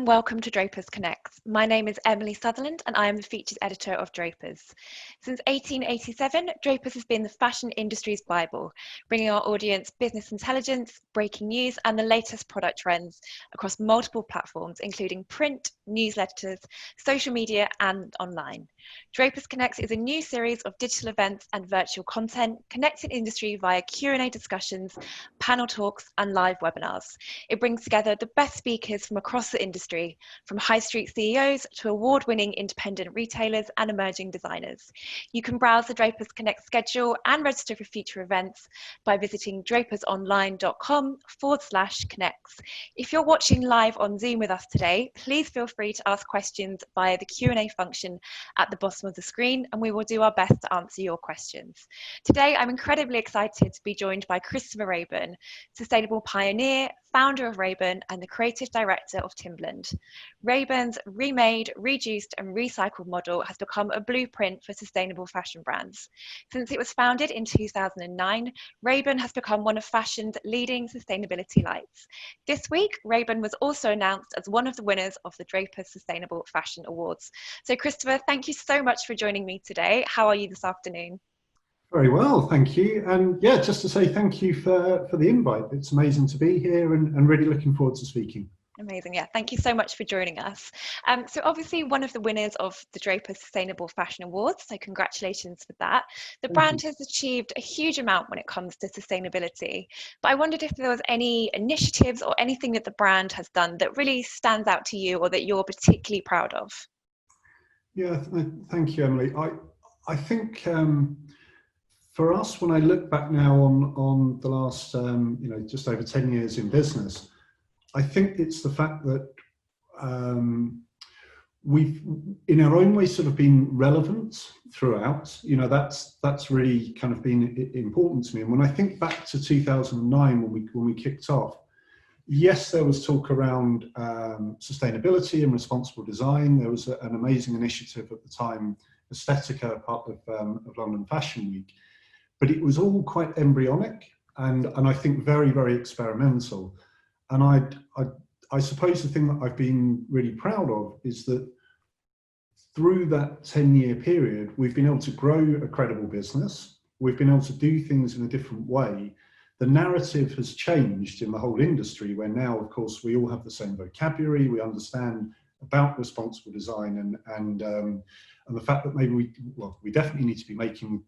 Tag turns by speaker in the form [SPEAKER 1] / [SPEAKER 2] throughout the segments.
[SPEAKER 1] welcome to Drapers Connects. My name is Emily Sutherland and I am the features editor of Drapers. Since 1887, Drapers has been the fashion industry's Bible, bringing our audience business intelligence, breaking news and the latest product trends across multiple platforms, including print, newsletters, social media and online. Drapers Connects is a new series of digital events and virtual content, connecting industry via Q&A discussions, panel talks and live webinars. It brings together the best speakers from across the industry, from high street CEOs to award-winning independent retailers and emerging designers. You can browse the Drapers Connect schedule and register for future events by visiting drapersonline.com/connects. If you're watching live on Zoom with us today, please feel free to ask questions via the Q&A function at the bottom of the screen, and we will do our best to answer your questions. Today, I'm incredibly excited to be joined by Christopher Raeburn, sustainable pioneer, founder of Rabin and the creative director of Timberland. Rabin's remade, reduced and recycled model has become a blueprint for sustainable fashion brands. Since it was founded in 2009, Rabin has become one of fashion's leading sustainability lights. This week, Rabin was also announced as one of the winners of the Drapers Sustainable Fashion Awards. So Christopher, thank you so much for joining me today. How are you this afternoon?
[SPEAKER 2] Very well, thank you. And yeah, just to say thank you for the invite. It's amazing to be here and really looking forward to speaking.
[SPEAKER 1] Amazing, yeah. Thank you so much for joining us. So obviously one of the winners of the Drapers Sustainable Fashion Awards, so congratulations for that. The brand has achieved a huge amount when it comes to sustainability, but I wondered if there was any initiatives or anything that the brand has done that really stands out to you or that you're particularly proud of.
[SPEAKER 2] Yeah, thank you, Emily. I think for us, when I look back now on the last, just over 10 years in business, I think it's the fact that we've, in our own way, sort of been relevant throughout. You know, that's really kind of been important to me. And when I think back to 2009, when we kicked off, yes, there was talk around sustainability and responsible design. There was an amazing initiative at the time, Aesthetica, part of London Fashion Week. But it was all quite embryonic and I think very, very experimental. And I suppose the thing that I've been really proud of is that through that 10-year period, we've been able to grow a credible business. We've been able to do things in a different way. The narrative has changed in the whole industry, where now, of course, we all have the same vocabulary. We understand about responsible design and the fact that maybe we definitely need to be making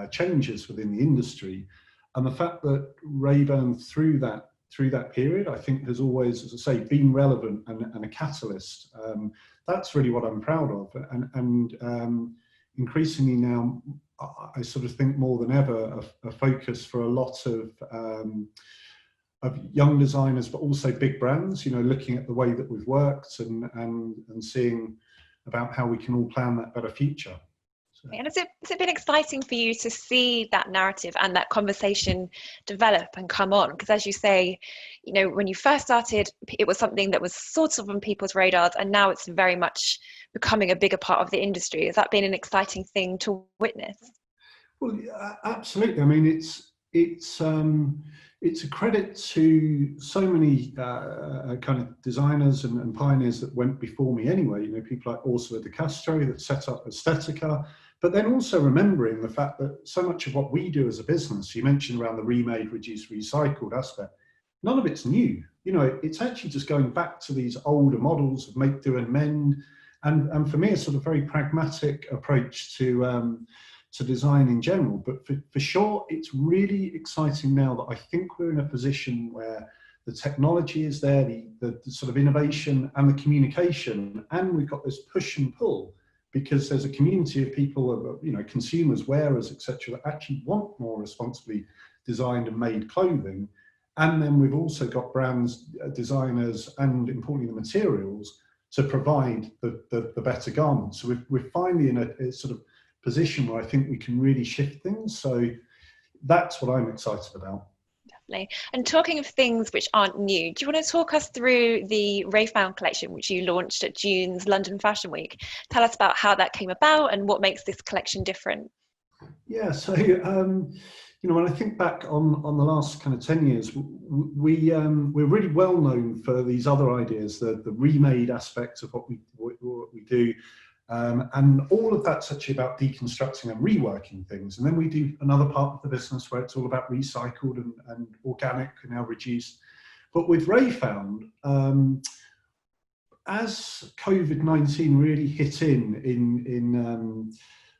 [SPEAKER 2] changes within the industry, and the fact that Rabin through that period, I think, has always, as I say, been relevant and a catalyst. That's really what I'm proud of, and increasingly now, I sort of think more than ever a focus for a lot of young designers, but also big brands. You know, looking at the way that we've worked and seeing about how we can all plan that better future.
[SPEAKER 1] And has it been exciting for you to see that narrative and that conversation develop and come on? Because as you say, you know, when you first started, it was something that was sort of on people's radars, and now it's very much becoming a bigger part of the industry. Has that been an exciting thing to witness?
[SPEAKER 2] Well, absolutely. I mean, it's a credit to so many kind of designers and pioneers that went before me anyway. You know, people like Ursula de Castro that set up Aesthetica. But then also remembering the fact that so much of what we do as a business, you mentioned around the remade, reduced, recycled aspect, none of it's new. You know, it's actually just going back to these older models of make, do and mend. And for me, a sort of very pragmatic approach to design in general. But for sure, it's really exciting now that I think we're in a position where the technology is there, the sort of innovation and the communication, and we've got this push and pull, because there's a community of people, you know, consumers, wearers, etc., that actually want more responsibly designed and made clothing. And then we've also got brands, designers, and importantly the materials to provide the better garments. So we're finally in a sort of position where I think we can really shift things. So that's what I'm excited about.
[SPEAKER 1] Definitely. And talking of things which aren't new, do you want to talk us through the Rayfound collection, which you launched at June's London Fashion Week? Tell us about how that came about and what makes this collection different.
[SPEAKER 2] Yeah, so When I think back on the last kind of 10 years, we're really well known for these other ideas, the remade aspect of what we do. And all of that's actually about deconstructing and reworking things. And then we do another part of the business where it's all about recycled and organic and now reduced. But with Rayfound, as COVID-19 really hit in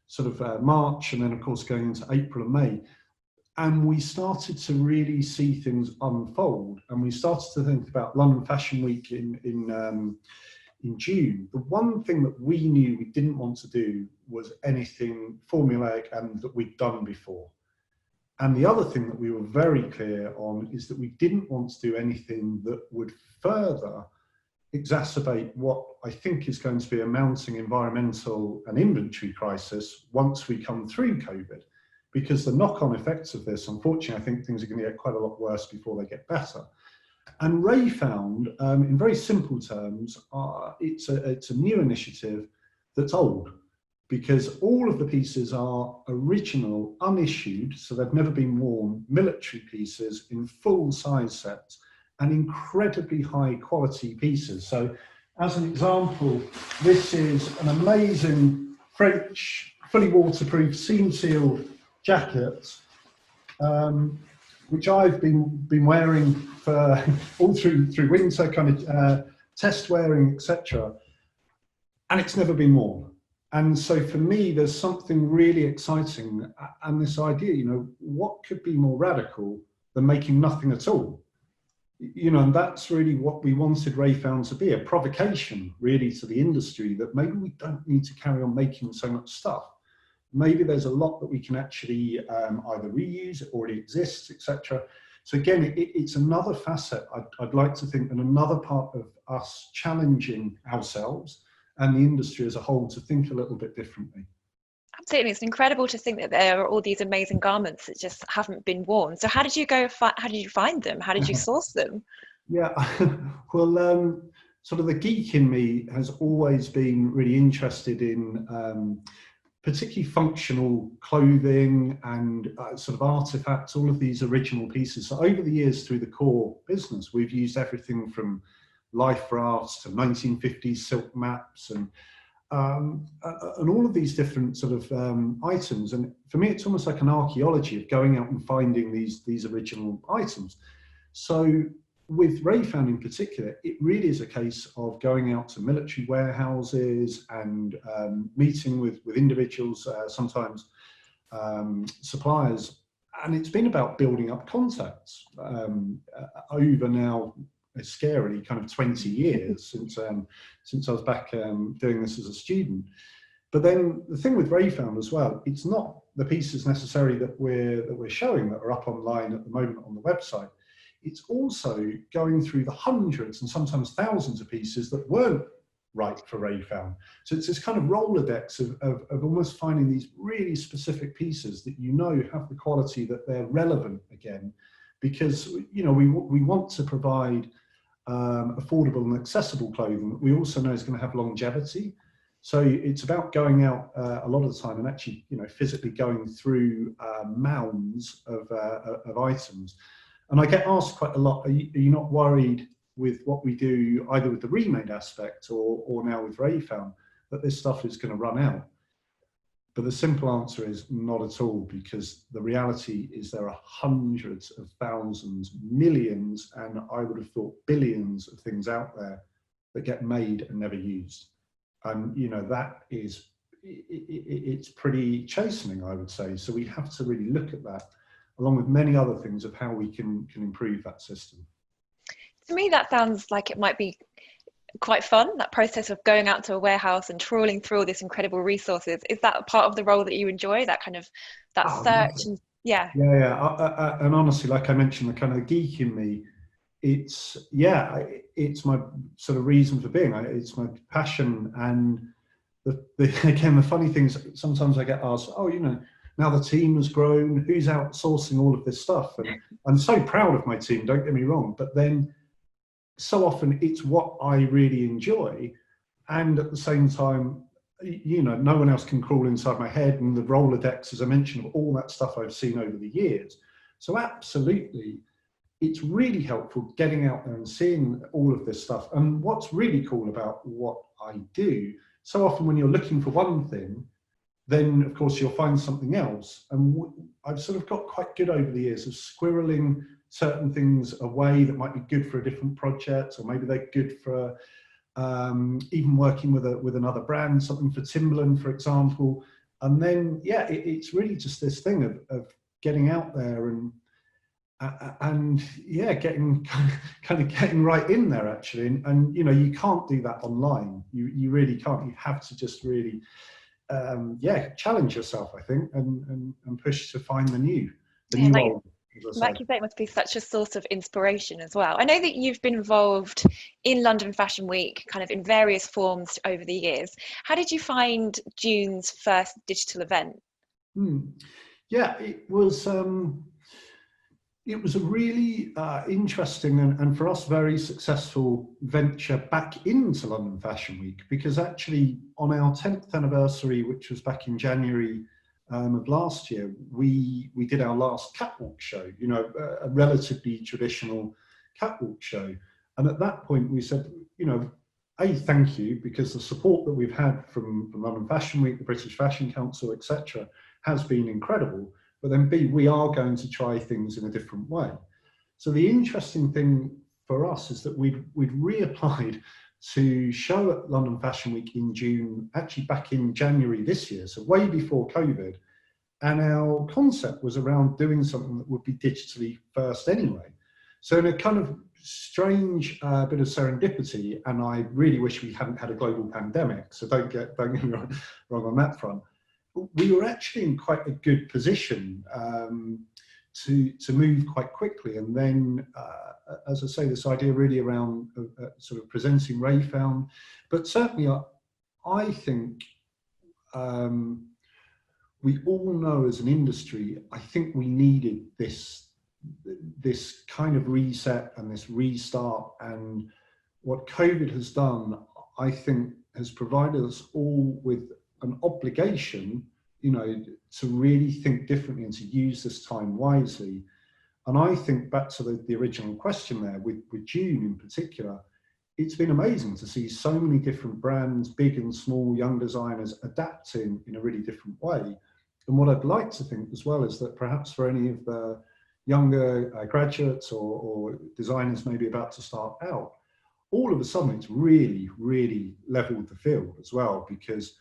[SPEAKER 2] sort of March, and then of course going into April and May, and we started to really see things unfold, and we started to think about London Fashion Week in June. The one thing that we knew we didn't want to do was anything formulaic and that we'd done before. And the other thing that we were very clear on is that we didn't want to do anything that would further exacerbate what I think is going to be a mounting environmental and inventory crisis once we come through COVID. Because the knock-on effects of this, unfortunately, I think things are going to get quite a lot worse before they get better. And Rayfound, in very simple terms, it's a new initiative that's old, because all of the pieces are original, unissued, so they've never been worn, military pieces in full size sets and incredibly high quality pieces. So as an example, this is an amazing French, fully waterproof, seam sealed jacket, which I've been wearing for all through winter, kind of test wearing, etc. And it's never been worn. And so for me, there's something really exciting, and this idea, what could be more radical than making nothing at all? And that's really what we wanted Rayfound to be, a provocation really to the industry that maybe we don't need to carry on making so much stuff. Maybe there's a lot that we can actually either reuse, it already exists, etc. So again, it's another facet, I'd like to think, and another part of us challenging ourselves and the industry as a whole to think a little bit differently.
[SPEAKER 1] Absolutely, it's incredible to think that there are all these amazing garments that just haven't been worn. So how did you find them? How did you source them?
[SPEAKER 2] Yeah, well, sort of the geek in me has always been really interested in particularly functional clothing and sort of artifacts, all of these original pieces. So over the years through the core business, we've used everything from life rafts to 1950s silk maps and all of these different sort of items. And for me, it's almost like an archaeology of going out and finding these original items. So with Rayfound in particular, it really is a case of going out to military warehouses and meeting with individuals, sometimes suppliers. And it's been about building up contacts over now, scarily kind of 20 years since I was back doing this as a student. But then the thing with Rayfound as well, it's not the pieces necessarily that we're showing that are up online at the moment on the website. It's also going through the hundreds and sometimes thousands of pieces that weren't right for Rayfound. So it's this kind of Rolodex of almost finding these really specific pieces that have the quality that they're relevant again, because we want to provide affordable and accessible clothing that we also know is going to have longevity. So it's about going out a lot of the time and actually, physically going through mounds of items. And I get asked quite a lot, are you not worried with what we do, either with the remade aspect or now with Rayfound, that this stuff is going to run out? But the simple answer is not at all, because the reality is there are hundreds of thousands, millions, and I would have thought billions of things out there that get made and never used. And that is, it's pretty chastening, I would say. So we have to really look at that, along with many other things of how we can improve that system.
[SPEAKER 1] To me, that sounds like it might be quite fun, that process of going out to a warehouse and trawling through all this incredible resources. Is that a part of the role that you enjoy, that kind of search? And yeah.
[SPEAKER 2] And honestly, like I mentioned, the kind of geek in me, it's my sort of reason for being. It's my passion. And again, the funny thing is sometimes I get asked, now the team has grown, who's outsourcing all of this stuff? And I'm so proud of my team, don't get me wrong, but then so often it's what I really enjoy. And at the same time, you know, no one else can crawl inside my head, and the Rolodex, as I mentioned, of all that stuff I've seen over the years. So absolutely, it's really helpful getting out there and seeing all of this stuff. And what's really cool about what I do, so often when you're looking for one thing, then of course you'll find something else. And I've sort of got quite good over the years of squirreling certain things away that might be good for a different project, or maybe they're good for even working with another brand, something for Timberland, for example. And then, yeah, it's really just this thing of getting out there and yeah, getting kind of getting right in there actually. And you know, you can't do that online. You really can't. You have to just really, yeah, challenge yourself, I think, and push to find the new
[SPEAKER 1] Yeah,
[SPEAKER 2] old.
[SPEAKER 1] like you say, it must be such a source of inspiration as well. I know that you've been involved in London Fashion Week kind of in various forms over the years. How did you find June's first digital event?
[SPEAKER 2] Yeah, it was a really interesting and for us very successful venture back into London Fashion Week, because actually on our 10th anniversary, which was back in January of last year, we did our last catwalk show, you know, a relatively traditional catwalk show. And at that point we said, you know, thank you, because the support that we've had from London Fashion Week, the British Fashion Council, etc., has been incredible. But then B, we are going to try things in a different way. So the interesting thing for us is that we'd reapplied to show at London Fashion Week in June, actually back in January this year, so way before COVID. And our concept was around doing something that would be digitally first anyway. So in a kind of strange bit of serendipity, and I really wish we hadn't had a global pandemic, so don't get me wrong on that front, we were actually in quite a good position to move quite quickly. And then, as I say, this idea really around sort of presenting Ray found, but certainly I think we all know as an industry, I think we needed this kind of reset and this restart. And what COVID has done, I think, has provided us all with an obligation, you know, to really think differently and to use this time wisely. And I think back to the original question there with June in particular, it's been amazing to see so many different brands, big and small, young designers adapting in a really different way. And what I'd like to think as well is that perhaps for any of the younger graduates or designers maybe about to start out, all of a sudden it's really, really leveled the field as well, because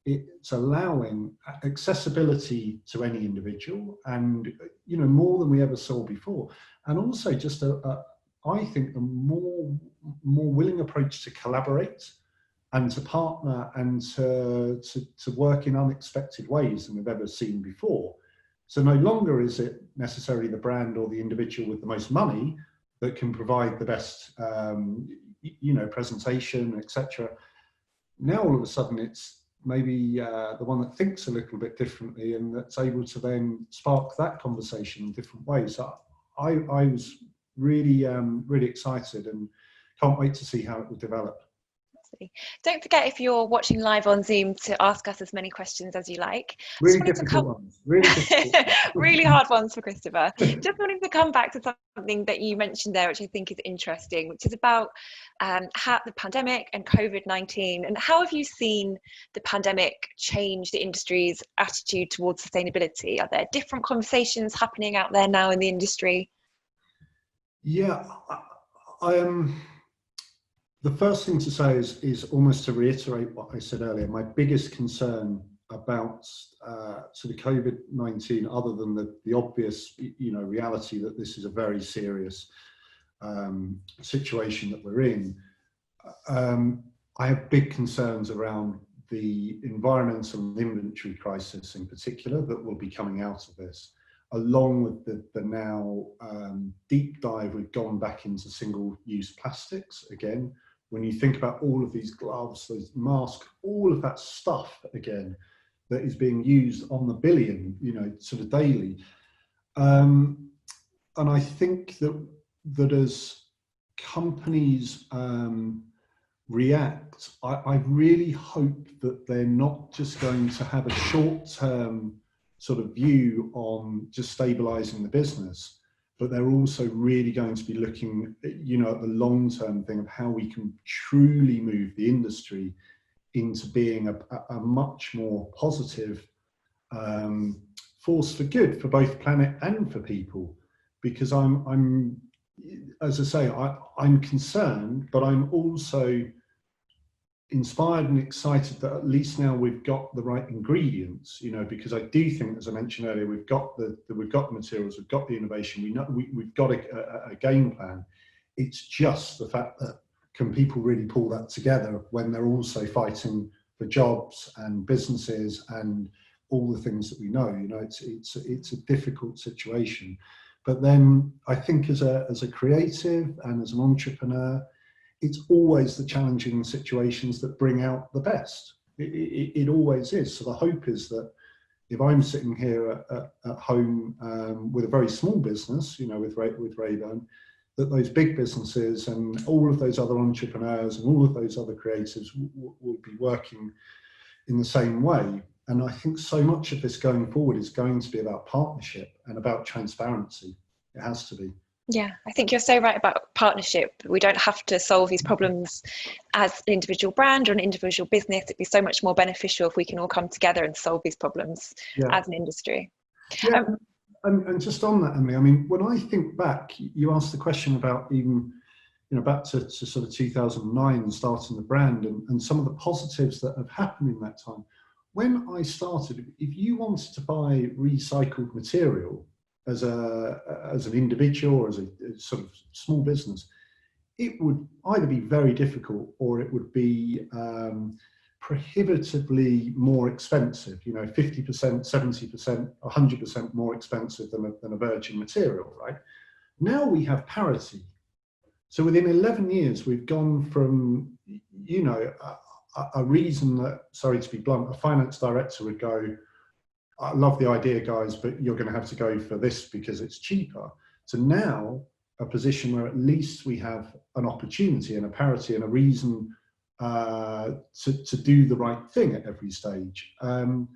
[SPEAKER 2] it's allowing accessibility to any individual, and you know, more than we ever saw before, and also just I think a more willing approach to collaborate and to partner and to work in unexpected ways than we've ever seen before. So no longer is it necessarily the brand or the individual with the most money that can provide the best you know, presentation, etc. Now all of a sudden it's maybe the one that thinks a little bit differently and that's able to then spark that conversation in different ways. So I was really, really excited and can't wait to see how it will develop.
[SPEAKER 1] Don't forget, if you're watching live on Zoom, to ask us as many questions as you like.
[SPEAKER 2] Really difficult ones. Really difficult.
[SPEAKER 1] Really hard ones for Christopher. Just wanted to come back to something that you mentioned there, which I think is interesting, which is about how the pandemic and COVID-19, and how have you seen the pandemic change the industry's attitude towards sustainability? Are there different conversations happening out there now in the industry?
[SPEAKER 2] Yeah, I am. The first thing to say is almost to reiterate what I said earlier. My biggest concern about sort of COVID-19, other than the obvious, you know, reality that this is a very serious situation that we're in, I have big concerns around the environmental and inventory crisis in particular that will be coming out of this, along with the now deep dive we've gone back into single-use plastics again. When you think about all of these gloves, those masks, all of that stuff again that is being used on the billion, you know, sort of daily. And I think that as companies react, I really hope that they're not just going to have a short-term sort of view on just stabilizing the business, but they're also really going to be looking, you know, at the long-term thing of how we can truly move the industry into being a much more positive force for good for both planet and for people. Because I'm as I say, I'm concerned, but I'm also inspired and excited that at least now we've got the right ingredients, you know, because I do think, as I mentioned earlier, we've got the materials, we've got the innovation, we've got a game plan. It's just the fact that can people really pull that together when they're also fighting for jobs and businesses and all the things that we know. You know, it's a difficult situation. But then I think as a creative and as an entrepreneur, it's always the challenging situations that bring out the best. It always is. So the hope is that if I'm sitting here at home with a very small business, you know, with Raeburn, that those big businesses and all of those other entrepreneurs and all of those other creatives will be working in the same way. And I think so much of this going forward is going to be about partnership and about transparency. It has to be.
[SPEAKER 1] Yeah, I think you're so right about partnership. We don't have to solve these problems as an individual brand or an individual business. It'd be so much more beneficial if we can all come together and solve these problems as an industry.
[SPEAKER 2] Yeah, and just on that, Emily, I mean, when I think back, you asked the question about even, you know, back to sort of 2009 and starting the brand and some of the positives that have happened in that time. When I started, if you wanted to buy recycled material as an individual or as a sort of small business, it would either be very difficult or it would be prohibitively more expensive, you know, 50%, 70%, 100% more expensive than a virgin material, right? Now we have parity. So within 11 years, we've gone from, you know, a reason that, sorry to be blunt, a finance director would go, I love the idea, guys, but you're going to have to go for this because it's cheaper. So now a position where at least we have an opportunity and a parity and a reason to do the right thing at every stage. And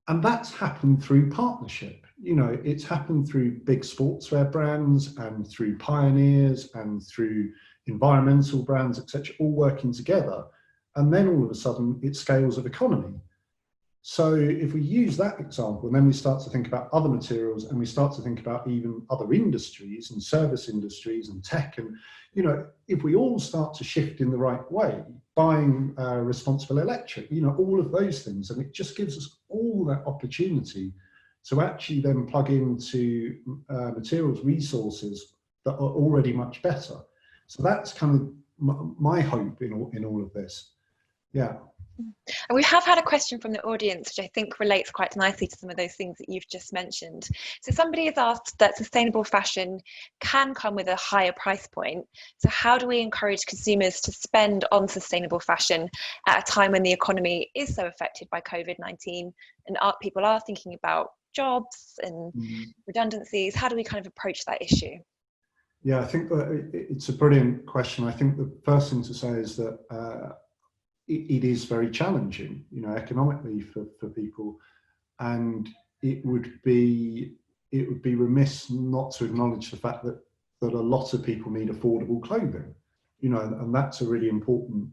[SPEAKER 2] that's happened through partnership. You know, it's happened through big sportswear brands and through pioneers and through environmental brands, etc., all working together. And then all of a sudden it scales of economy. So if we use that example, and then we start to think about other materials and we start to think about even other industries and service industries and tech, and, you know, if we all start to shift in the right way, buying responsible electric, you know, all of those things, and it just gives us all that opportunity to actually then plug into materials resources that are already much better. So that's kind of my hope in all of this. Yeah.
[SPEAKER 1] And we have had a question from the audience, which I think relates quite nicely to some of those things that you've just mentioned. So somebody has asked that sustainable fashion can come with a higher price point. So how do we encourage consumers to spend on sustainable fashion at a time when the economy is so affected by COVID-19 and people are thinking about jobs and redundancies? How do we kind of approach that issue?
[SPEAKER 2] Yeah, I think that it's a brilliant question. I think the first thing to say is that it is very challenging, you know, economically for people, and it would be remiss not to acknowledge the fact that a lot of people need affordable clothing, you know, and that's a really important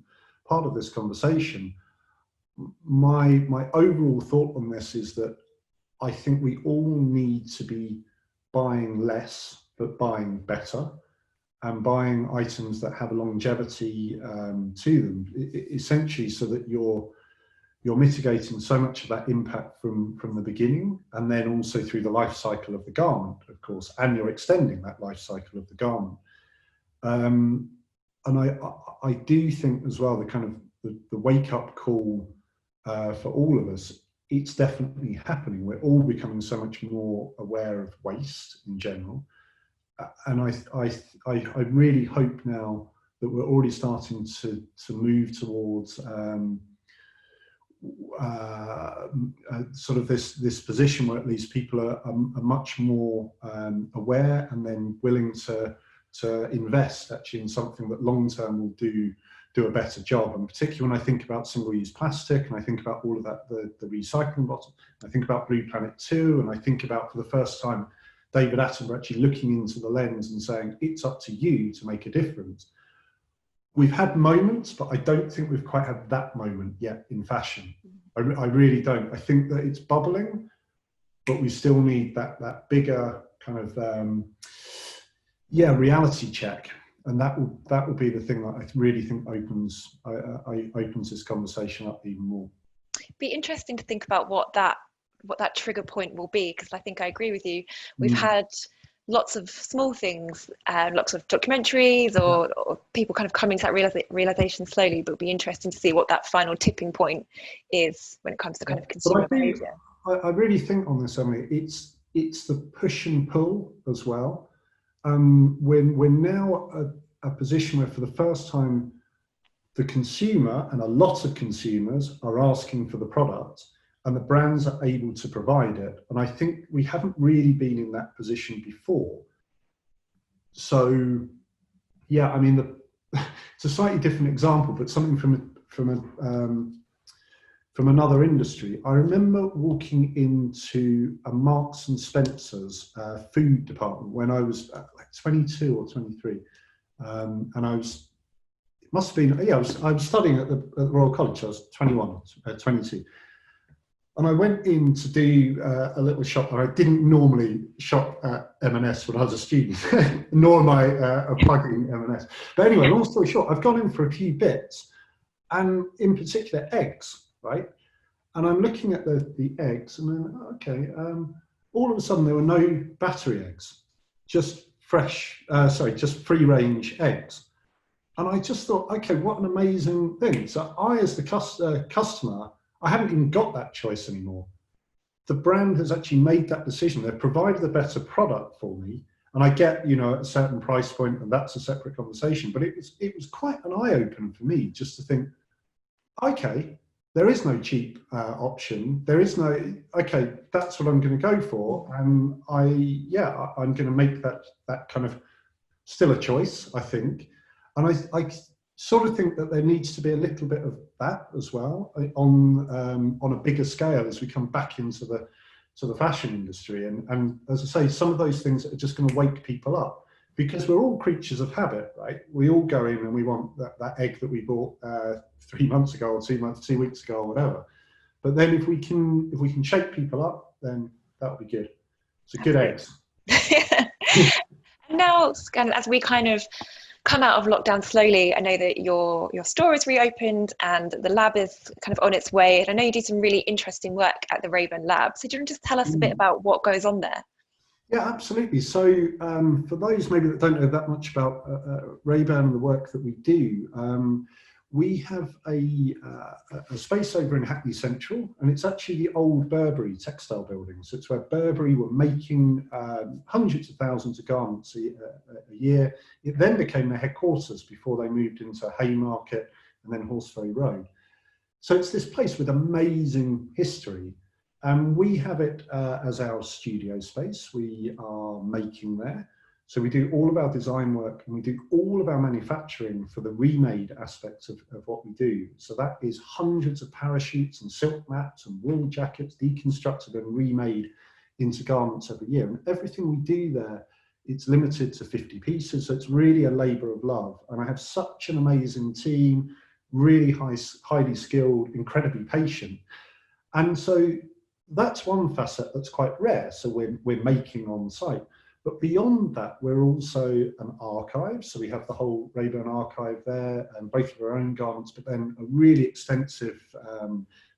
[SPEAKER 2] part of this conversation. My overall thought on this is that I think we all need to be buying less but buying better, and buying items that have a longevity to them, essentially, so that you're mitigating so much of that impact from the beginning, and then also through the life cycle of the garment, of course, and you're extending that life cycle of the garment. And I do think as well, the kind of the wake up call for all of us, it's definitely happening. We're all becoming so much more aware of waste in general. And I really hope now that we're already starting to move towards sort of this position where at least people are much more aware and then willing to invest actually in something that long term will do do a better job. And particularly when I think about single-use plastic, and I think about all of that, the recycling bottle, I think about Blue Planet 2, and I think about, for the first time, David Attenborough actually looking into the lens and saying, it's up to you to make a difference. We've had moments, but I don't think we've quite had that moment yet in fashion. I really don't. I think that it's bubbling, but we still need that bigger kind of, reality check. And that will be the thing that I really think opens this conversation up even more.
[SPEAKER 1] It'd be interesting to think about what that trigger point will be, because I think I agree with you. We've had lots of small things, lots of documentaries or people kind of coming to that realization slowly, but it'll be interesting to see what that final tipping point is when it comes to kind of consumer behavior.
[SPEAKER 2] I really think on this, Emily, it's the push and pull as well. We're now at a position where, for the first time, the consumer, and a lot of consumers, are asking for the product, and the brands are able to provide it. And I think we haven't really been in that position before. So, yeah, I mean, it's a slightly different example, but something from another industry. I remember walking into a Marks and Spencer's food department when I was like 22 or 23, and I was studying at the Royal College. I was 22. And I went in to do a little shop, and I didn't normally shop at M&S when I was a student, nor am I plugging M&S. But anyway, long story short, I've gone in for a few bits, and in particular eggs, right? And I'm looking at the eggs, and then, okay, all of a sudden there were no battery eggs, just just free-range eggs. And I just thought, okay, what an amazing thing. So I, as the customer, I haven't even got that choice anymore. The brand has actually made that decision. They've provided a better product for me, and I get, at a certain price point, and that's a separate conversation. But it was quite an eye-opener for me just to think, okay, there is no cheap option. There is no, okay, that's what I'm going to go for, and I'm going to make that kind of still a choice, I think. And I sort of think that there needs to be a little bit of that as well on a bigger scale as we come back into the fashion industry. And as I say, some of those things are just going to wake people up, because we're all creatures of habit, right? We all go in and we want that egg that we bought 3 months ago or 2 weeks ago or whatever. But then if we can shake people up, then that would be good. So good eggs.
[SPEAKER 1] Now, as we kind of come out of lockdown slowly, I know that your store is reopened and the lab is kind of on its way. And I know you do some really interesting work at the Raeburn lab. So do you want to just tell us a bit about what goes on there?
[SPEAKER 2] Yeah, absolutely. So for those maybe that don't know that much about Raeburn and the work that we do, we have a space over in Hackney Central, and it's actually the old Burberry textile building. So it's where Burberry were making hundreds of thousands of garments a year. It then became their headquarters before they moved into Haymarket and then Horseferry Road. So it's this place with amazing history. We have it as our studio space. We are making there. So we do all of our design work, and we do all of our manufacturing for the remade aspects of what we do. So that is hundreds of parachutes and silk mats and wool jackets deconstructed and remade into garments every year. And everything we do there, it's limited to 50 pieces. So it's really a labor of love. And I have such an amazing team, really highly skilled, incredibly patient. And so that's one facet that's quite rare. So we're making on site. But beyond that, we're also an archive. So we have the whole Raeburn archive there, and both of our own garments, but then a really extensive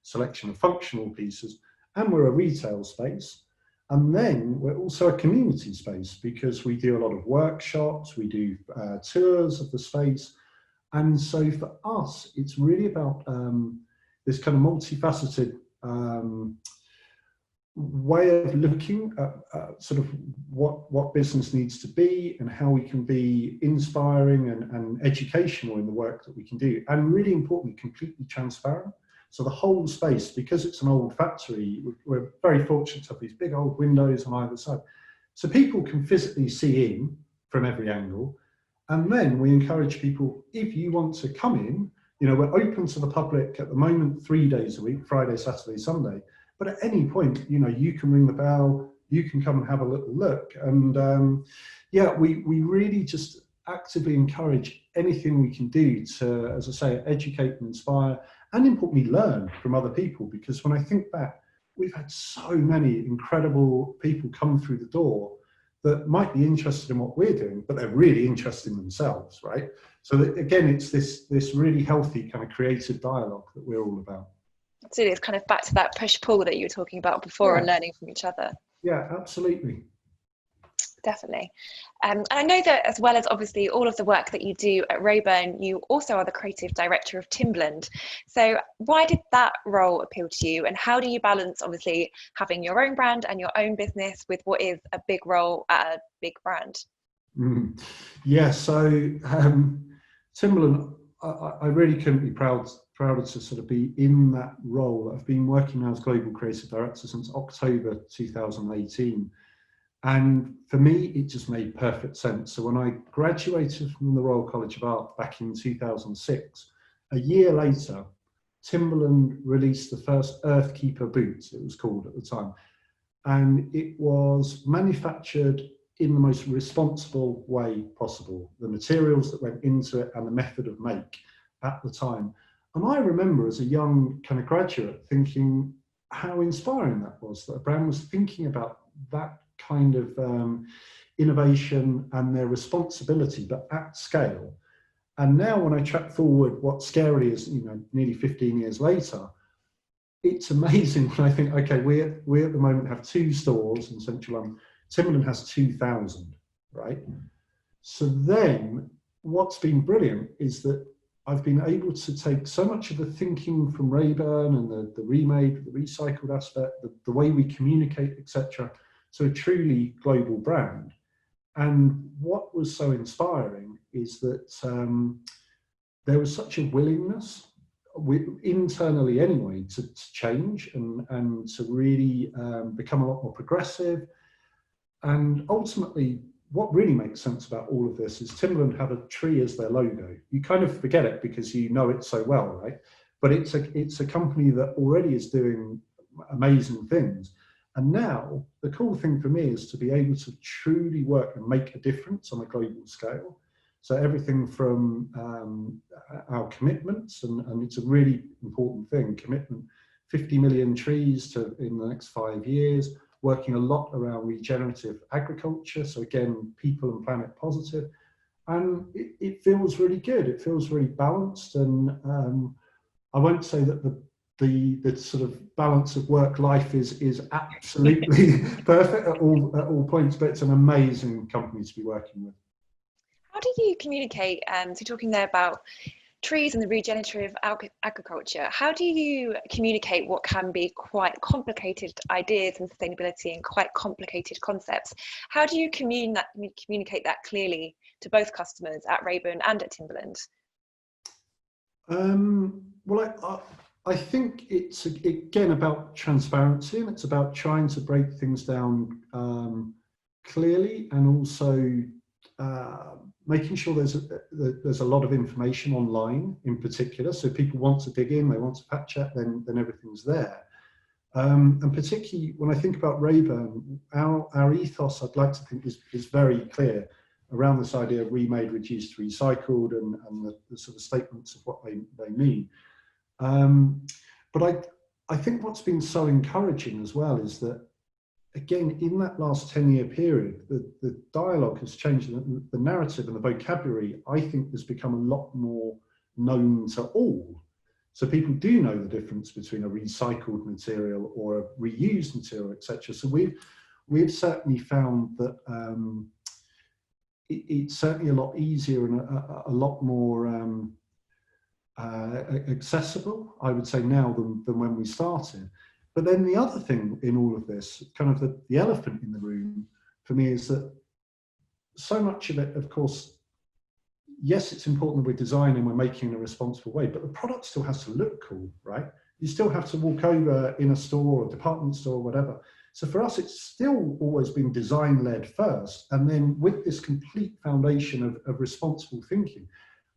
[SPEAKER 2] selection of functional pieces. And we're a retail space. And then we're also a community space, because we do a lot of workshops, we do tours of the space. And so for us, it's really about this kind of multifaceted way of looking at sort of what business needs to be, and how we can be inspiring and educational in the work that we can do, and really importantly, completely transparent. So the whole space, because it's an old factory, we're very fortunate to have these big old windows on either side, so people can physically see in from every angle, And then we encourage people, if you want to come in, we're open to the public at the moment 3 days a week, Friday, Saturday, Sunday. But at any point, you can ring the bell, you can come and have a little look. And we really just actively encourage anything we can do to, as I say, educate and inspire, and importantly, learn from other people. Because when I think back, we've had so many incredible people come through the door that might be interested in what we're doing, but they're really interested in themselves, right? So that, again, it's this really healthy kind of creative dialogue that we're all about.
[SPEAKER 1] Absolutely, it's kind of back to that push-pull that you were talking about before, and learning from each other.
[SPEAKER 2] Yeah, absolutely.
[SPEAKER 1] Definitely. And I know that, as well as obviously all of the work that you do at Raeburn, you also are the creative director of Timberland. So why did that role appeal to you, and how do you balance obviously having your own brand and your own business with what is a big role at a big brand?
[SPEAKER 2] Yeah, so Timberland, I really couldn't be prouder to sort of be in that role. I've been working now as Global Creative Director since October 2018. And for me, it just made perfect sense. So when I graduated from the Royal College of Art back in 2006, a year later, Timberland released the first Earthkeeper boot, it was called at the time. And it was manufactured in the most responsible way possible. The materials that went into it and the method of make at the time. And I remember as a young kind of graduate thinking how inspiring that was, that a brand was thinking about that kind of innovation and their responsibility, but at scale. And now when I track forward what Scary is, nearly 15 years later, it's amazing when I think, okay, we at the moment have 2 stores in Central London. Timberland has 2,000, right? So then what's been brilliant is that I've been able to take so much of the thinking from Raeburn and the remade, the recycled aspect, the way we communicate, etc., to a truly global brand. And what was so inspiring is that there was such a willingness, internally anyway, to change and to really become a lot more progressive. And ultimately, what really makes sense about all of this is Timberland have a tree as their logo. You kind of forget it because you know it so well, right? But it's a company that already is doing amazing things. And now the cool thing for me is to be able to truly work and make a difference on a global scale. So everything from our commitments, and it's a really important thing, commitment, 50 million trees in the next 5 years, working a lot around regenerative agriculture. So again, people and planet positive. And it feels really good. It feels really balanced. And I won't say that the sort of balance of work life is absolutely perfect at all points, but it's an amazing company to be working with.
[SPEAKER 1] How do you communicate? So talking there about trees and the regenerative agriculture, how do you communicate what can be quite complicated ideas in sustainability and quite complicated concepts? How do you communicate that clearly to both customers at Raeburn and at Timberland?
[SPEAKER 2] Well, I think it's again about transparency, and it's about trying to break things down clearly, and also making sure there's a lot of information online in particular. So people want to dig in, they want to fact check, then everything's there. And particularly when I think about Raeburn, our ethos, I'd like to think, is very clear around this idea of remade, reduced, recycled, and the sort of statements of what they mean. But I think what's been so encouraging as well is that, again, in that last 10-year period, the dialogue has changed, the narrative and the vocabulary, I think, has become a lot more known to all. So people do know the difference between a recycled material or a reused material, etc. So we've certainly found that it's certainly a lot easier and a lot more accessible, I would say, now than when we started. But then the other thing in all of this, kind of the elephant in the room for me, is that so much of it, of course, yes, it's important that we're designing, we're making in a responsible way, but the product still has to look cool, right? You still have to walk over in a store or department store or whatever. So for us, it's still always been design-led first, and then with this complete foundation of responsible thinking.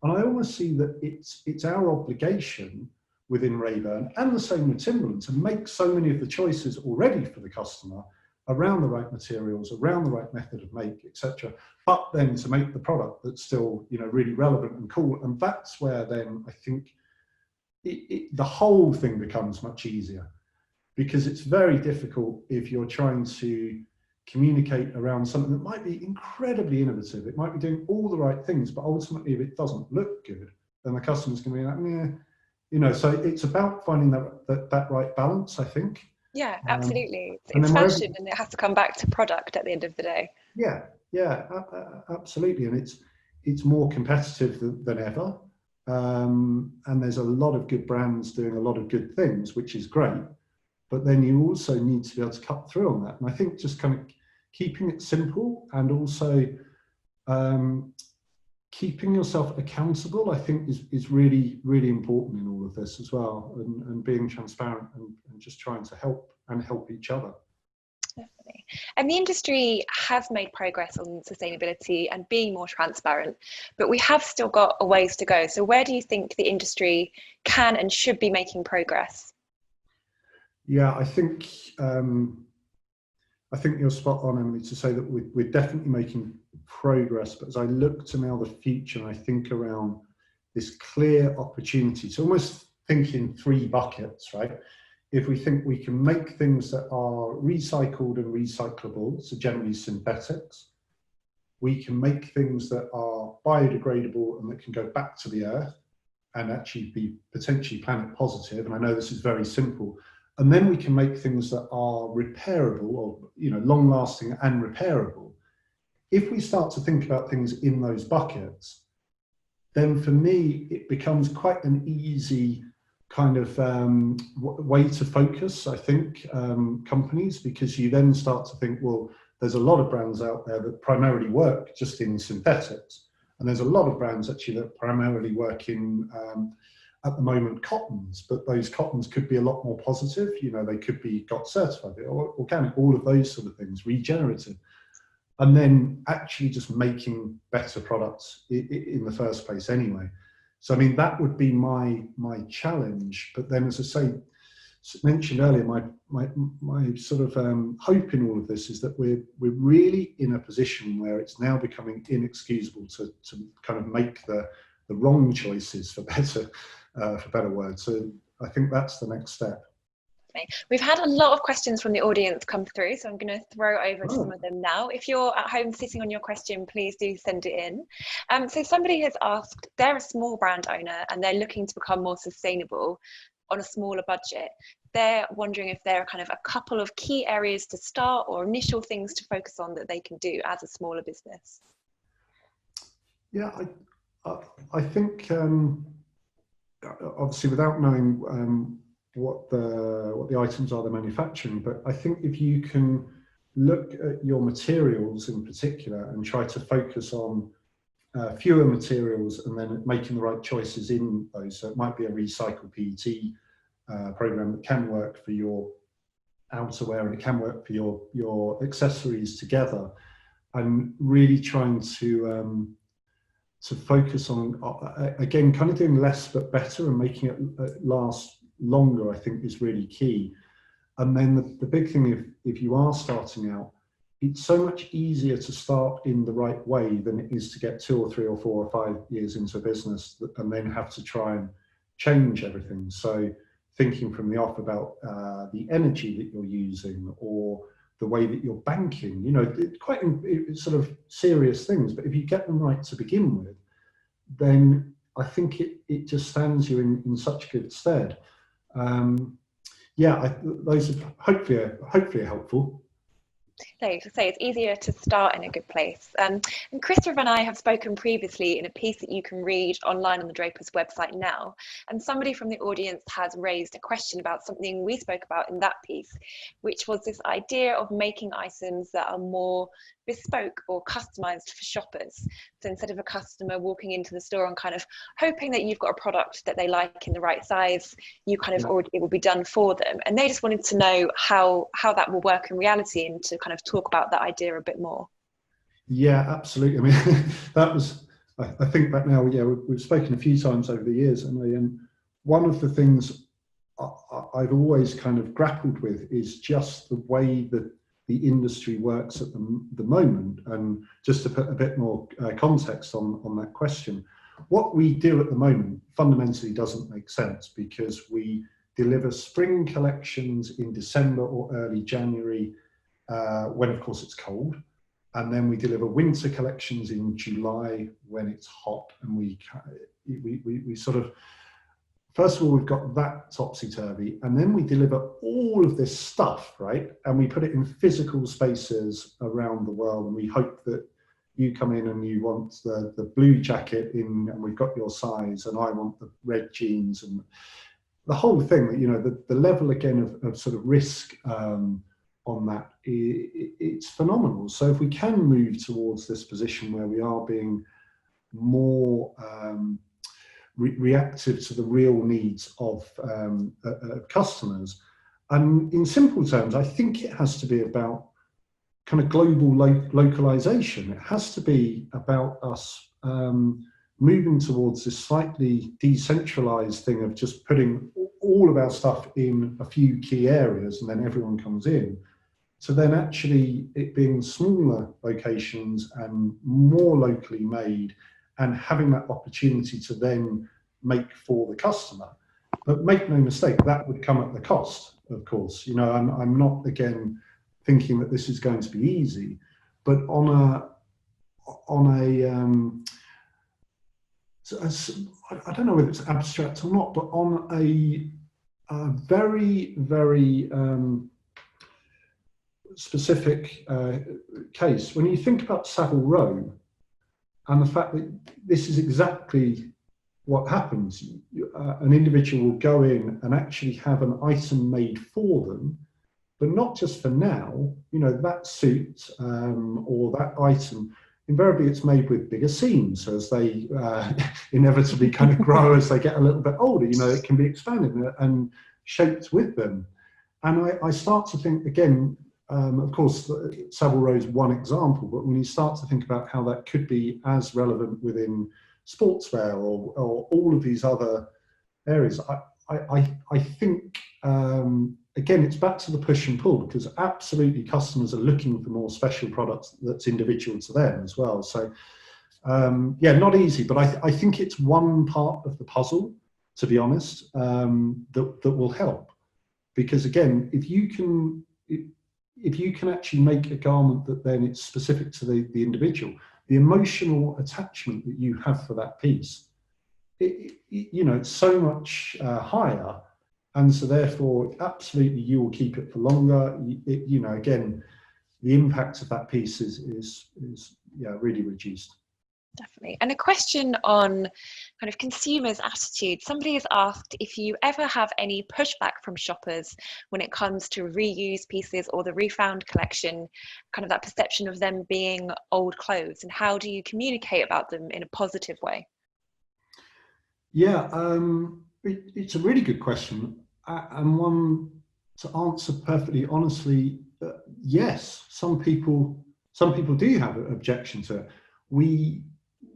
[SPEAKER 2] And I almost see that it's our obligation within Raeburn, and the same with Timberland, to make so many of the choices already for the customer around the right materials, around the right method of make, etc. But then to make the product that's still, really relevant and cool. And that's where then I think the whole thing becomes much easier, because it's very difficult if you're trying to communicate around something that might be incredibly innovative. It might be doing all the right things, but ultimately if it doesn't look good, then the customer's going to be like, so it's about finding that right balance, I think.
[SPEAKER 1] Yeah, absolutely.
[SPEAKER 2] And
[SPEAKER 1] It's
[SPEAKER 2] then
[SPEAKER 1] fashion, and it has to come back to product at the end of the day.
[SPEAKER 2] Yeah, absolutely. And it's more competitive than ever. And there's a lot of good brands doing a lot of good things, which is great. But then you also need to be able to cut through on that. And I think just kind of keeping it simple, and also keeping yourself accountable, I think is really, really important in all of this as well, and being transparent and just trying to help each other.
[SPEAKER 1] Definitely. And the industry has made progress on sustainability and being more transparent, but we have still got a ways to go. So where do you think the industry can and should be making progress?
[SPEAKER 2] Yeah, I think you're spot on, Emily, to say that we're definitely making progress. But as I look to now the future, and I think around this clear opportunity to almost think in three buckets, right? If we think we can make things that are recycled and recyclable, so generally synthetics, we can make things that are biodegradable and that can go back to the earth and actually be potentially planet positive. And I know this is very simple. And then we can make things that are repairable, or long lasting and repairable. If we start to think about things in those buckets, then for me, it becomes quite an easy kind of way to focus, I think, companies, because you then start to think, well, there's a lot of brands out there that primarily work just in synthetics. And there's a lot of brands actually that primarily work in, at the moment, cottons, but those cottons could be a lot more positive. They could be got certified, or organic, all of those sort of things, regenerative. And then actually just making better products in the first place anyway. So, I mean, that would be my challenge. But then, as I say, mentioned earlier, my sort of hope in all of this is that we're really in a position where it's now becoming inexcusable to kind of make the wrong choices, for better words. So I think that's the next step.
[SPEAKER 1] We've had a lot of questions from the audience come through, so I'm going to throw over to some of them now. If you're at home sitting on your question, please do send it in. So somebody has asked, they're a small brand owner and they're looking to become more sustainable on a smaller budget. They're wondering if there are kind of a couple of key areas to start or initial things to focus on that they can do as a smaller business.
[SPEAKER 2] Yeah, I think obviously without knowing what the items are they're manufacturing, but I think if you can look at your materials in particular and try to focus on fewer materials and then making the right choices in those, so it might be a recycled PET program that can work for your outerwear and it can work for your accessories together, and really trying to focus on again kind of doing less but better and making it last longer, I think, is really key. And then the big thing, if you are starting out, it's so much easier to start in the right way than it is to get 2 or 3 or 4 or 5 years into a business and then have to try and change everything. So thinking from the off about the energy that you're using or the way that you're banking, quite sort of serious things, but if you get them right to begin with, then I think it just stands you in such good stead. Those are hopefully are helpful.
[SPEAKER 1] So to say it's easier to start in a good place. And Christopher and I have spoken previously in a piece that you can read online on the Drapers website now. And somebody from the audience has raised a question about something we spoke about in that piece, which was this idea of making items that are more bespoke or customized for shoppers. So instead of a customer walking into the store and kind of hoping that you've got a product that they like in the right size, you kind of already, it will be done for them. And they just wanted to know how that will work in reality and to kind of talk about that idea a bit more.
[SPEAKER 2] Yeah, absolutely. I mean, that was, I think back now, yeah, we've spoken a few times over the years, and one of the things I've always kind of grappled with is just the way that the industry works at the moment. And just to put a bit more context on that question, what we do at the moment fundamentally doesn't make sense, because we deliver spring collections in December or early January, when of course it's cold. And then we deliver winter collections in July when it's hot. And we sort of, first of all, we've got that topsy-turvy, and then we deliver all of this stuff, right? And we put it in physical spaces around the world, and we hope that you come in and you want the blue jacket in, and we've got your size, and I want the red jeans, and the whole thing, you know, the level again of sort of risk on that, it's phenomenal. So if we can move towards this position where we are being more reactive to the real needs of customers, and in simple terms, I think it has to be about kind of global localization. It has to be about us moving towards this slightly decentralized thing of just putting all of our stuff in a few key areas and then everyone comes in. So then actually it being smaller locations and more locally made, and having that opportunity to then make for the customer. But make no mistake, that would come at the cost, of course. You know, I'm not, again, thinking that this is going to be easy, but on a I don't know whether it's abstract or not, but on a very, very specific case, when you think about Savile Row, and the fact that this is exactly what happens, an individual will go in and actually have an item made for them, but not just for now. You know, that suit or that item, invariably it's made with bigger seams as they inevitably kind of grow as they get a little bit older. You know, it can be expanded and shaped with them. And I start to think, again, of course, Savile Row is one example, but when you start to think about how that could be as relevant within sportswear or all of these other areas, I think, again, it's back to the push and pull, because absolutely customers are looking for more special products that's individual to them as well. So, yeah, not easy, but I think it's one part of the puzzle, to be honest, that will help. Because again, if you can actually make a garment that then it's specific to the individual, the emotional attachment that you have for that piece, you know, it's so much higher, and so therefore absolutely you will keep it for longer. You know, again, the impact of that piece is yeah, really reduced.
[SPEAKER 1] Definitely. And a question on kind of consumers' attitude. Somebody has asked if you ever have any pushback from shoppers when it comes to reused pieces or the refound collection, kind of that perception of them being old clothes, and how do you communicate about them in a positive way?
[SPEAKER 2] Yeah, it's a really good question, and one to answer perfectly honestly. Yes, some people do have an objection to it. We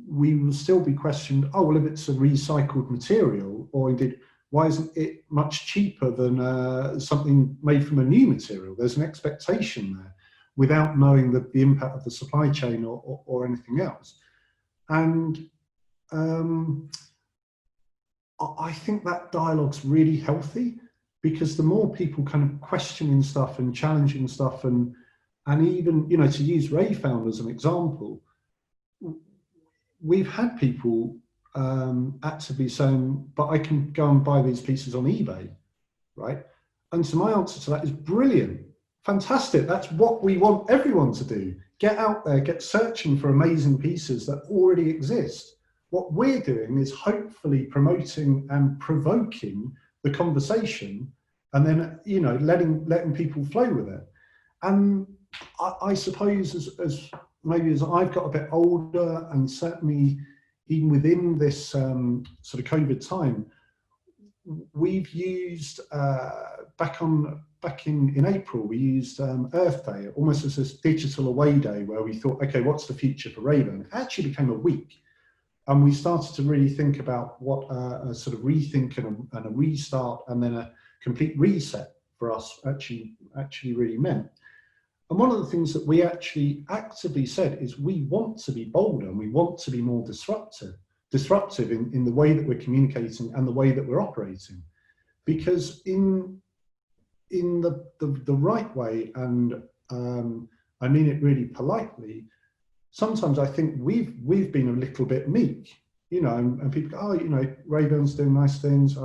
[SPEAKER 2] will still be questioned, oh, well, if it's a recycled material, or indeed, why isn't it much cheaper than something made from a new material? There's an expectation there without knowing the impact of the supply chain or anything else. And I think that dialogue's really healthy, because the more people kind of questioning stuff and challenging stuff, and even, you know, to use Rayfound as an example, we've had people actively saying, but I can go and buy these pieces on eBay, right? And so my answer to that is brilliant, fantastic. That's what we want everyone to do. Get out there, get searching for amazing pieces that already exist. What we're doing is hopefully promoting and provoking the conversation, and then, you know, letting people flow with it. And I suppose as maybe as I've got a bit older, and certainly even within this sort of COVID time, we've used back in April, we used Earth Day almost as this digital away day where we thought, okay, what's the future for Raeburn? It actually became a week, and we started to really think about what a sort of rethink and a restart, and then a complete reset for us actually really meant. And one of the things that we actually actively said is we want to be bolder, and we want to be more disruptive in the way that we're communicating and the way that we're operating. Because in the right way, and I mean it really politely, sometimes I think we've been a little bit meek, you know, and people go, oh, you know, Raeburn's doing nice things.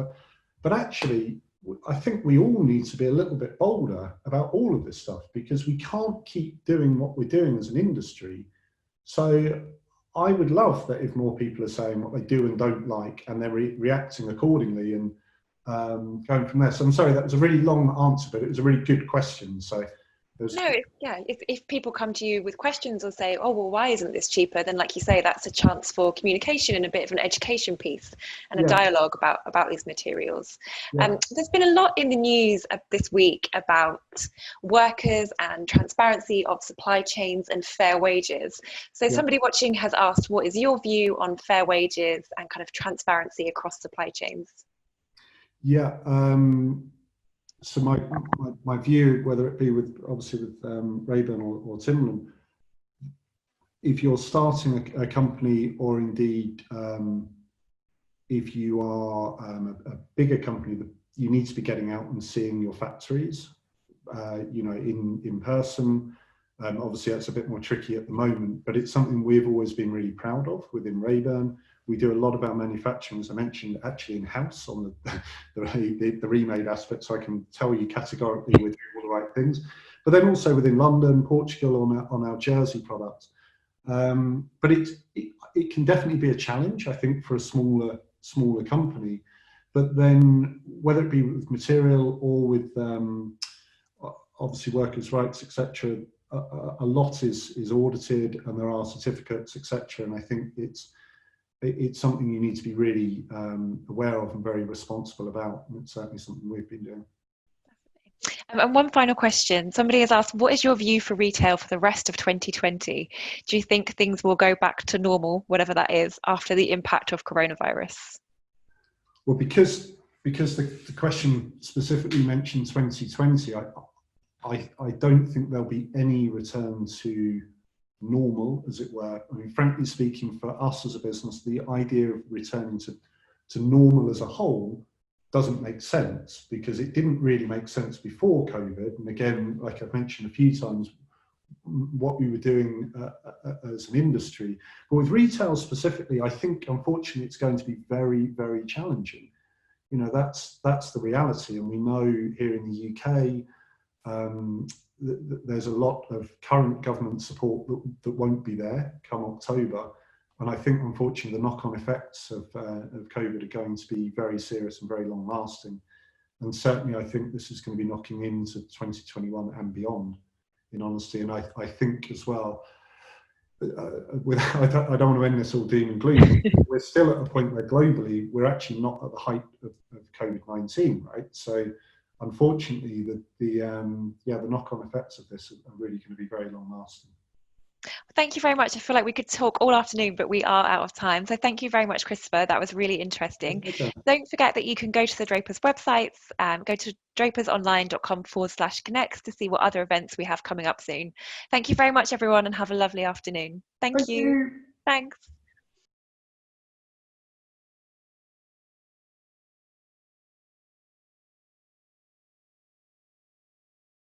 [SPEAKER 2] But actually, I think we all need to be a little bit bolder about all of this stuff, because we can't keep doing what we're doing as an industry. So I would love that if more people are saying what they do and don't like, and they're reacting accordingly, and going from there. So I'm sorry, that was a really long answer, but it was a really good question. So
[SPEAKER 1] no, yeah, if people come to you with questions or say, oh, well, why isn't this cheaper? Then, like you say, that's a chance for communication and a bit of an education piece and a dialogue about these materials.
[SPEAKER 2] Yeah.
[SPEAKER 1] There's been a lot in the news this week about workers and transparency of supply chains and fair wages. So somebody watching has asked, what is your view on fair wages and kind of transparency across supply chains?
[SPEAKER 2] Yeah. So my view, whether it be with Rabin or Timberland, if you're starting a company, or indeed if you are a bigger company, that you need to be getting out and seeing your factories, you know, in person. Obviously, that's a bit more tricky at the moment, but it's something we've always been really proud of within Raeburn. We do a lot of our manufacturing, as I mentioned, actually in-house on the remade aspect, so I can tell you categorically we're doing all the right things. But then also within London, Portugal, on our jersey products. But it can definitely be a challenge, I think, for a smaller company. But then whether it be with material or with obviously workers' rights, etc., a lot is audited, and there are certificates, etc. And I think it's something you need to be really aware of and very responsible about. And it's certainly something we've been doing.
[SPEAKER 1] And one final question. Somebody has asked, what is your view for retail for the rest of 2020? Do you think things will go back to normal, whatever that is, after the impact of coronavirus?
[SPEAKER 2] Well, because the question specifically mentioned 2020, I don't think there'll be any return to normal, as it were. I mean, frankly speaking, for us as a business, the idea of returning to normal as a whole doesn't make sense, because it didn't really make sense before COVID. And again, like I've mentioned a few times, what we were doing as an industry. But with retail specifically, I think unfortunately it's going to be very, very challenging. You know, that's the reality. And we know here in the UK, there's a lot of current government support that won't be there come October. And I think, unfortunately, the knock-on effects of COVID are going to be very serious and very long-lasting. And certainly, I think this is going to be knocking into 2021 and beyond, in honesty. And I think as well, I don't want to end this all doom and gloom. We're still at a point where globally, we're actually not at the height of COVID-19, right? So unfortunately, the knock-on effects of this are really going to be very long-lasting.
[SPEAKER 1] Thank you very much. I feel like we could talk all afternoon, but we are out of time. So thank you very much, Christopher. That was really interesting.
[SPEAKER 2] Okay.
[SPEAKER 1] Don't forget that you can go to the Drapers websites, go to drapersonline.com/connects to see what other events we have coming up soon. Thank you very much, everyone, and have a lovely afternoon. Thank you. Thanks.